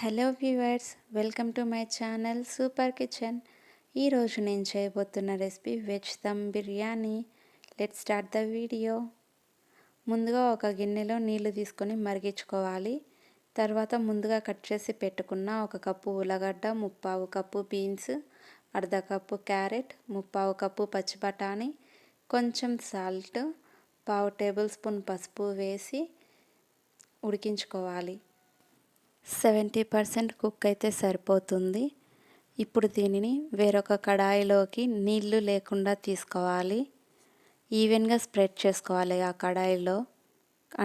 Hello viewers, welcome to my channel super kitchen. ఈరోజు నేను చేయబోతున్న recipe veg dum biryani. Let start the video. ముందుగా ఒక గిన్నెలో నీళ్లు తీసుకొని మరిగించుకోవాలి. తర్వాత ముందుగా కట్ చేసి పెట్టుకున్న 1 కప్పు ఉల్లగడ్డ, 1/2 కప్పు బీన్స్, అర్ధ కప్పు క్యారెట్, 1/2 కప్పు పచ్చి బఠానీ, కొంచెం సాల్ట్, 1/2 టేబుల్ స్పూన్ పసుపు వేసి ఉడికించుకోవాలి. 70% కుక్ అయితే సరిపోతుంది. ఇప్పుడు దీనిని వేరొక కడాయిలోకి నీళ్లు లేకుండా తీసుకోవాలి. ఈవెన్గా స్ప్రెడ్ చేసుకోవాలి ఆ కడాయిలో,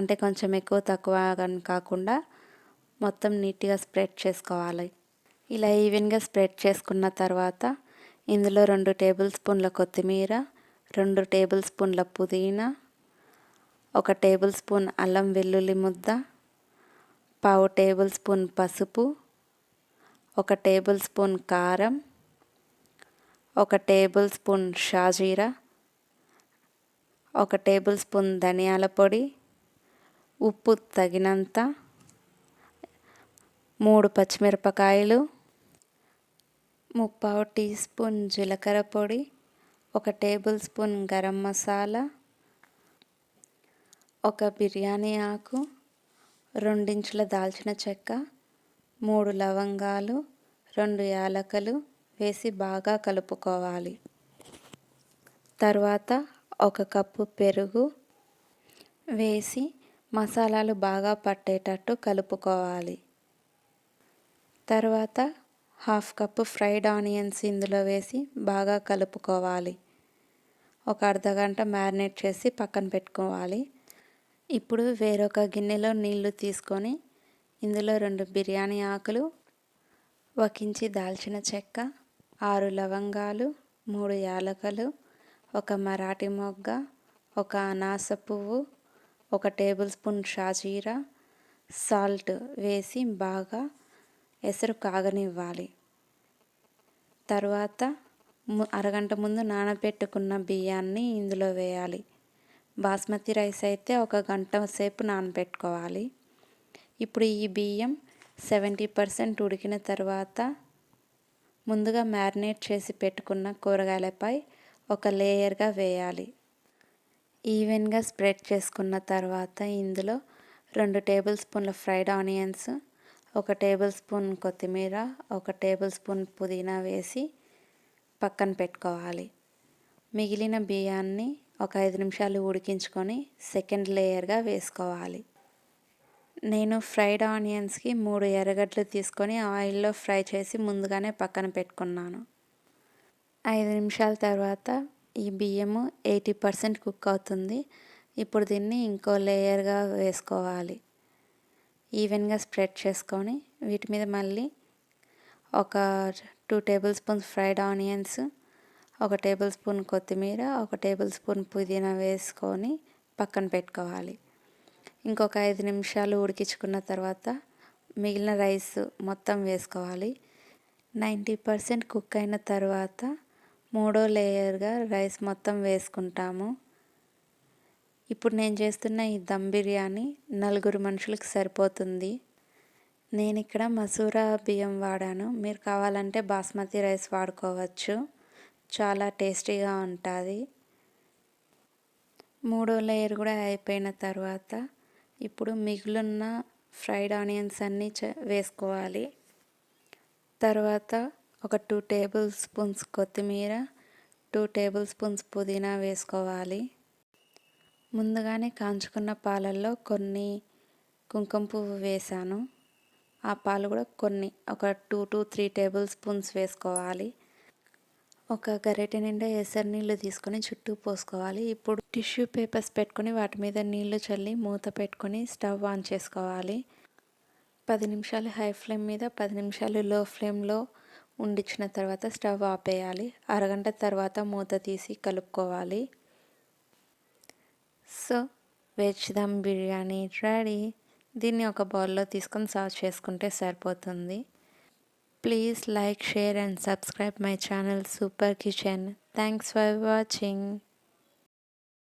అంటే కొంచెం ఎక్కువ తక్కువ కాకుండా మొత్తం నీట్గా స్ప్రెడ్ చేసుకోవాలి. ఇలా ఈవెన్గా స్ప్రెడ్ చేసుకున్న తర్వాత ఇందులో 2 టేబుల్ స్పూన్ల కొత్తిమీర, 2 టేబుల్ స్పూన్ల పుదీనా, 1 టేబుల్ స్పూన్ అల్లం వెల్లుల్లి ముద్ద, 1/2 టేబుల్ స్పూన్ పసుపు, 1 టేబుల్ స్పూన్ కారం, 1 టేబుల్ స్పూన్ షాజీరా, 1 టేబుల్ స్పూన్ ధనియాల పొడి, ఉప్పు తగినంత, 3 పచ్చిమిరపకాయలు, 1/2 టీ స్పూన్ జీలకర్ర పొడి, 1 టేబుల్ స్పూన్ గరం మసాలా, 1 బిర్యానీ ఆకు, 2 ఇంచుల దాల్చిన చెక్క, 3 లవంగాలు, 2 యాలకులు వేసి బాగా కలుపుకోవాలి. తర్వాత 1 కప్పు పెరుగు వేసి మసాలాలు బాగా పట్టేటట్టు కలుపుకోవాలి. తర్వాత 1/2 కప్పు ఫ్రైడ్ ఆనియన్స్ ఇందులో వేసి బాగా కలుపుకోవాలి. ఒక అర్ధగంట మ్యారినేట్ చేసి పక్కన పెట్టుకోవాలి. ఇప్పుడు వేరొక గిన్నెలో నీళ్లు తీసుకొని ఇందులో 2 బిర్యానీ ఆకులు, 1 ఇంచు దాల్చిన చెక్క, 6 లవంగాలు, 3 యాలకులు, 1 మరాఠీ మొగ్గ, 1 అనాస పువ్వు, 1 టేబుల్ స్పూన్ షాజీరా, సాల్ట్ వేసి బాగా ఎసరు కాగనివ్వాలి. తర్వాత అరగంట ముందు నానబెట్టుకున్న బియ్యాన్ని ఇందులో వేయాలి. బాస్మతి రైస్ అయితే 1 గంట సేపు నానబెట్టుకోవాలి. ఇప్పుడు ఈ బియ్యం 70% ఉడికిన తర్వాత ముందుగా మ్యారినేట్ చేసి పెట్టుకున్న కూరగాయలపై ఒక లేయర్గా వేయాలి. ఈవెన్గా స్ప్రెడ్ చేసుకున్న తర్వాత ఇందులో 2 టేబుల్ స్పూన్ల ఫ్రైడ్ ఆనియన్స్, 1 టేబుల్ స్పూన్ కొత్తిమీర, 1 టేబుల్ స్పూన్ పుదీనా వేసి పక్కన పెట్టుకోవాలి. మిగిలిన బియ్యాన్ని ఒక 5 నిమిషాలు ఉడికించుకొని సెకండ్ లేయర్గా వేసుకోవాలి. నేను ఫ్రైడ్ ఆనియన్స్కి 3 ఎర్రగడ్డలు తీసుకొని ఆయిల్లో ఫ్రై చేసి ముందుగానే పక్కన పెట్టుకున్నాను. 5 నిమిషాల తర్వాత ఈ బియ్యము 80% కుక్ అవుతుంది. ఇప్పుడు దీన్ని ఇంకో లేయర్గా వేసుకోవాలి. ఈవెన్గా స్ప్రెడ్ చేసుకొని వీటి మీద మళ్ళీ ఒక 2 table spoons fried onions, 1 table spoon కొత్తిమీర, 1 టేబుల్ స్పూన్ పుదీనా వేసుకొని పక్కన పెట్టుకోవాలి. ఇంకొక 5 నిమిషాలు ఉడికించుకున్న తర్వాత మిగిలిన రైస్ మొత్తం వేసుకోవాలి. 90% కుక్ అయిన తర్వాత 3వ లేయర్గా రైస్ మొత్తం వేసుకుంటాము. ఇప్పుడు నేను చేస్తున్న ఈ దమ్ బిర్యానీ 4 మనుషులకు సరిపోతుంది. నేను ఇక్కడ మసూరా బియ్యం వాడాను. మీరు కావాలంటే బాస్మతి రైస్ వాడుకోవచ్చు. చాలా టేస్టీగా ఉంటుంది. 3వ లేయర్ కూడా అయిపోయిన తర్వాత ఇప్పుడు మిగిలిన ఫ్రైడ్ ఆనియన్స్ అన్నీ వేసుకోవాలి. తర్వాత ఒక 2 టేబుల్ స్పూన్స్ కొత్తిమీర, 2 టేబుల్ స్పూన్స్ పుదీనా వేసుకోవాలి. ముందుగానే కాంచుకున్న పాలల్లో కొన్ని కుంకుమ పువ్వు వేసాను. ఆ పాలు కూడా ఒక 2 to 3 టేబుల్ స్పూన్స్ వేసుకోవాలి. ఒక గరిటె నిండా ఎసరు నీళ్ళు తీసుకొని చుట్టూ పోసుకోవాలి. ఇప్పుడు టిష్యూ పేపర్స్ పెట్టుకొని వాటి మీద నీళ్లు చల్లి మూత పెట్టుకొని స్టవ్ ఆన్ చేసుకోవాలి. 10 నిమిషాలు హై ఫ్లేమ్ మీద, 10 నిమిషాలు లో ఫ్లేమ్లో ఉండించిన తర్వాత స్టవ్ ఆపేయాలి. అరగంట తర్వాత మూత తీసి కలుపుకోవాలి. So veg dum biryani ready. దీన్ని ఒక బౌల్లో తీసుకొని సర్వ్ చేసుకుంటే సరిపోతుంది. Please like, share and subscribe my channel Super Kitchen. Thanks for watching.